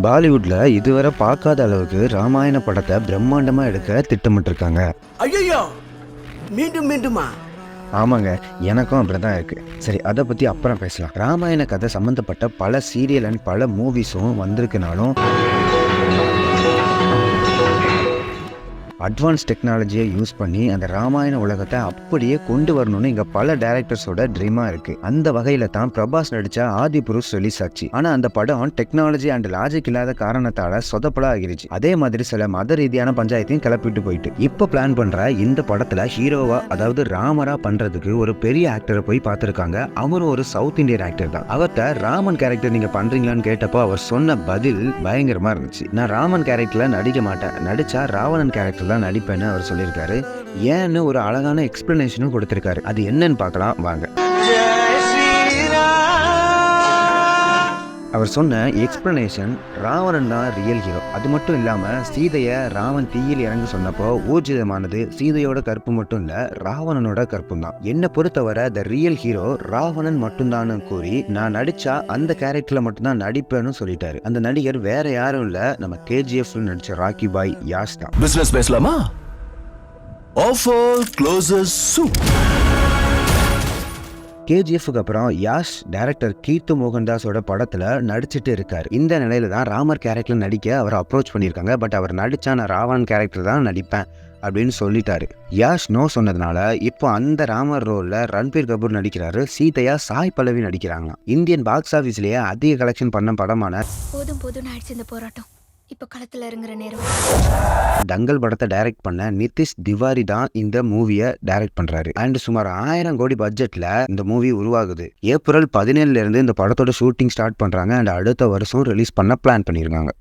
பாலிவுட்ல இதுவரை பார்க்காத அளவுக்கு ராமாயண படத்தை பிரம்மாண்டமா எடுக்க திட்டமிட்டிருக்காங்க. ஐயோ, மீண்டும் மீண்டுமா? ஆமாங்க, எனக்கும் அப்படிதான் இருக்கு. சரி, அதை பத்தி அப்புறம் பேசலாம். ராமாயண கதை சம்பந்தப்பட்ட பல சீரியல் அண்ட் பல மூவிஸும் வந்திருக்குனாலும் அட்வான்ஸ் டெக்னாலஜியை யூஸ் பண்ணி அந்த ராமாயண உலகத்தை அப்படியே கொண்டு வரணும்னு இங்க பல டைரக்டர்ஸோட ட்ரீமா இருக்கு. அந்த வகையில தான் பிரபாஸ் நடிச்ச ஆதி புருஷ் ரிலீஸ் ஆச்சு. ஆனா அந்த படம் டெக்னாலஜி அண்ட் லாஜிக் இல்லாத காரணத்தால சொதப்பலா ஆகிருச்சு. அதே மாதிரி சில மத ரீதியான பஞ்சாயத்தையும் கிளப்பிட்டு போயிட்டு இப்ப பிளான் பண்ற இந்த படத்துல ஹீரோவா, அதாவது ராமரா பண்றதுக்கு ஒரு பெரிய ஆக்டரை போய் பார்த்திருக்காங்க. அவரும் ஒரு சவுத் இந்தியன் ஆக்டர் தான். அவர்கிட்ட ராமன் கேரக்டர் நீங்க பண்றீங்களான்னு கேட்டப்போ அவர் சொன்ன பதில் பயங்கரமா இருந்துச்சு. நான் ராமன் கேரக்டர்ல நடிக்க மாட்டேன், நடிச்சா ராவணன் கேரக்டர் நடிப்பேன்னு அவர் சொல்லியிருக்காரு. ஏன்னு ஒரு அழகான எக்ஸ்பிளனேஷனும் கொடுத்திருக்காரு. அது என்னன்னு பார்க்கலாம் வாங்க. அவர் சொன்ன எக்ஸ்பிளனேஷன், ராவணன் தான் ரியல் ஹீரோ. அது மட்டும் இல்லாம சீதைய ராமன் தீயில் இறங்கி சொன்னப்போ ஊர்ஜிதமானது சீதையோட கற்பு மட்டும் இல்ல, ராவணனோட கற்பும் தான். என்ன பொறுத்தவரை த ரியல் ஹீரோ ராவணன் மட்டும்தான் கூறி நான் நடிச்சா அந்த கேரக்டர்ல மட்டும்தான் நடிப்பேன்னு சொல்லிட்டாரு. அந்த நடிகர் வேற யாரும் இல்ல, நம்ம KGF நடிச்ச ராக்கி பாய் யாஷ் தான். பிசினஸ் பேசலாமா? ஆஃபர் க்ளோசஸ் சூன். KGFக்கு அப்புறம் யாஷ் டைரக்டர் கீர்த்து மோகன்தாஸோட படத்துல நடிச்சிட்டு இருக்காரு. இந்த நிலையில தான் ராமர் கேரக்டர் நடிக்க அவர் அப்ரோச் பண்ணியிருக்காங்க. பட் அவர் நடிச்சா நான் ராவணன் கேரக்டர் தான் நடிப்பேன் அப்படின்னு சொல்லிட்டாரு. யாஷ் நோ சொன்னதுனால இப்போ அந்த ராமர் ரோல்ல ரன்பீர் கபூர் நடிக்கிறாரு. சீதையா சாய் பல்லவி நடிக்கிறாங்க. இந்தியன் பாக்ஸ் ஆபீஸ்லயே அதிக கலெக்ஷன் பண்ண படமான போதும் ஆயிடுச்சு இந்த போராட்டம், இப்ப களத்துல இறங்குற நேரம். டங்கல் படத்தை டைரக்ட் பண்ண நிதிஷ் திவாரி தான் இந்த மூவியை டைரக்ட் பண்றாரு. அண்ட் சுமார் 1000 கோடி பட்ஜெட்ல இந்த மூவி உருவாகுது. ஏப்ரல் 17 இருந்து இந்த படத்தோட ஷூட்டிங் ஸ்டார்ட் பண்றாங்க. அண்ட் அடுத்த வருஷம் ரிலீஸ் பண்ண பிளான் பண்ணிருக்காங்க.